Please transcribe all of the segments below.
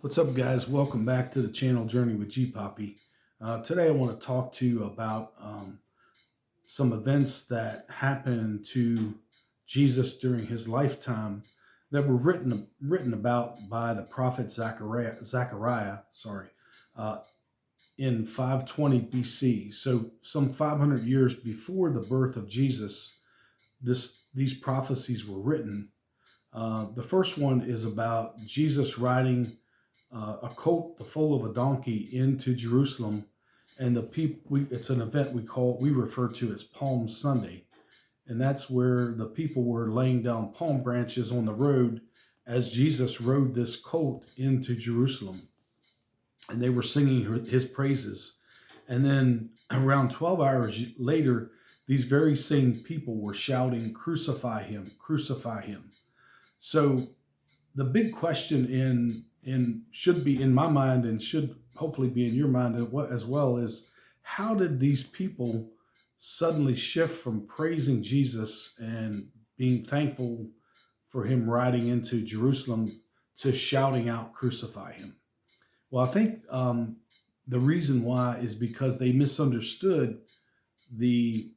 What's up, guys? Welcome back to the channel Journey with G Poppy. Today, I want to talk to you about some events that happened to Jesus during his lifetime that were written about by the prophet Zechariah, uh, in 520 BC. So, some 500 years before the birth of Jesus, these prophecies were written. The first one is about Jesus riding a colt the foal of a donkey into Jerusalem, and the people. It's an event we refer to as Palm Sunday, and that's where the people were laying down palm branches on the road as Jesus rode this colt into Jerusalem, and they were singing his praises. And then around 12 hours later, these very same people were shouting, "Crucify him! Crucify him!" So the big question in should be in my mind and should hopefully be in your mind as well is, how did these people suddenly shift from praising Jesus and being thankful for him riding into Jerusalem to shouting out, "Crucify him"? Well, I think the reason why is because they misunderstood the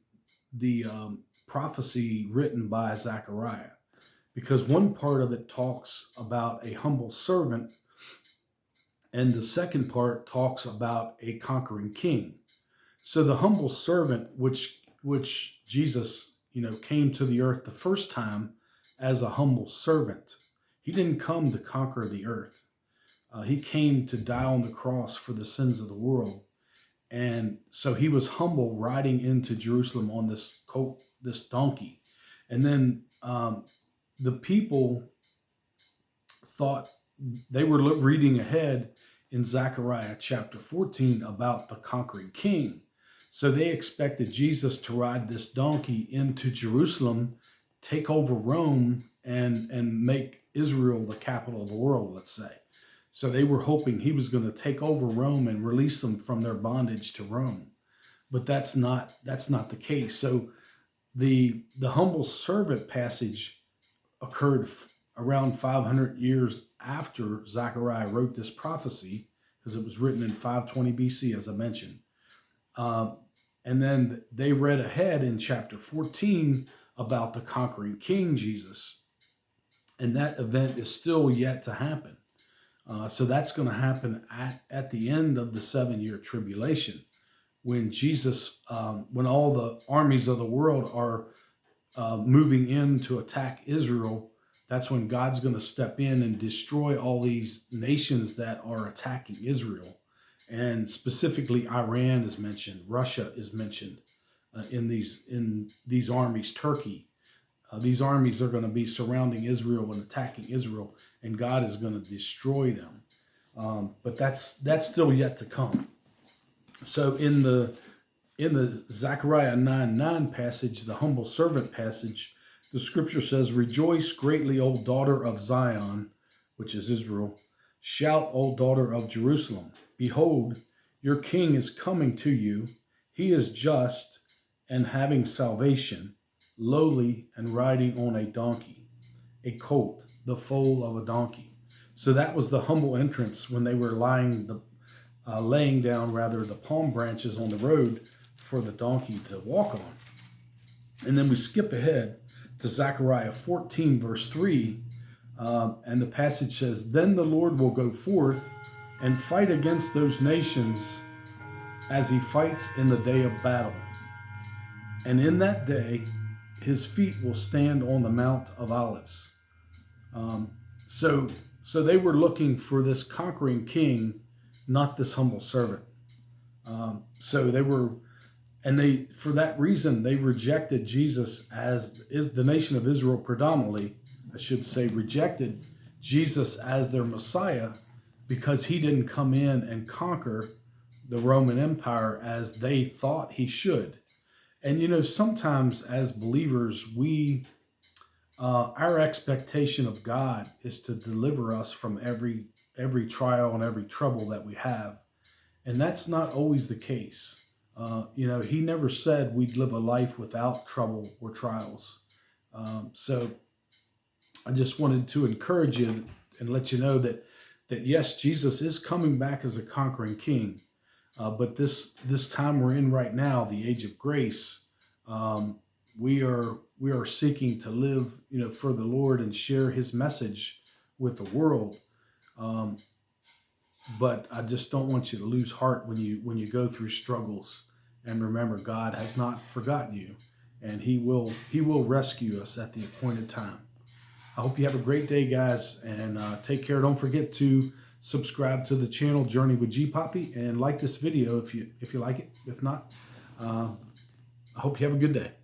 prophecy written by Zechariah, because one part of it talks about a humble servant, and the second part talks about a conquering king. So the humble servant, which Jesus, came to the earth the first time as a humble servant. He didn't come to conquer the earth. He came to die on the cross for the sins of the world. And so he was humble riding into Jerusalem on this colt, this donkey. And then the people thought they were reading ahead in Zechariah chapter 14 about the conquering king. So they expected Jesus to ride this donkey into Jerusalem, take over Rome, and make Israel the capital of the world, let's say. So they were hoping he was going to take over Rome and release them from their bondage to Rome. But that's not the case. So the humble servant passage occurred around 500 years after Zechariah wrote this prophecy, because it was written in 520 BC, as I mentioned. And then they read ahead in chapter 14 about the conquering king, Jesus. And that event is still yet to happen. So that's going to happen at the end of the 7-year tribulation, when Jesus, when all the armies of the world are moving in to attack Israel. That's when God's going to step in and destroy all these nations that are attacking Israel. And specifically, Iran is mentioned, Russia is mentioned in these armies, Turkey. These armies are going to be surrounding Israel and attacking Israel, and God is going to destroy them. But that's still yet to come. So in the Zechariah 9:9 passage, the humble servant passage, the scripture says, "Rejoice greatly, O daughter of Zion," which is Israel. "Shout, O daughter of Jerusalem. Behold, your king is coming to you. He is just and having salvation, lowly and riding on a donkey, a colt, the foal of a donkey." So that was the humble entrance when they were laying down the palm branches on the road for the donkey to walk on. And then we skip ahead to Zechariah 14, verse 3, and the passage says, "Then the Lord will go forth and fight against those nations as he fights in the day of battle. And in that day, his feet will stand on the Mount of Olives." So they were looking for this conquering king, not this humble servant. So they were, and for that reason, they rejected Jesus, as is the nation of Israel predominantly, I should say, rejected Jesus as their Messiah, because he didn't come in and conquer the Roman Empire as they thought he should. And sometimes as believers, our expectation of God is to deliver us from every trial and every trouble that we have. And that's not always the case. He never said we'd live a life without trouble or trials. So I just wanted to encourage you and let you know that that yes, Jesus is coming back as a conquering king, but this time we're in right now, the age of grace, um, we are seeking to live, for the Lord and share His message with the world. Um, but I just don't want you to lose heart when you go through struggles. And remember, God has not forgotten you, and He will rescue us at the appointed time. I hope you have a great day, guys, and take care. Don't forget to subscribe to the channel Journey with G Poppy and like this video if you like it. If not, I hope you have a good day.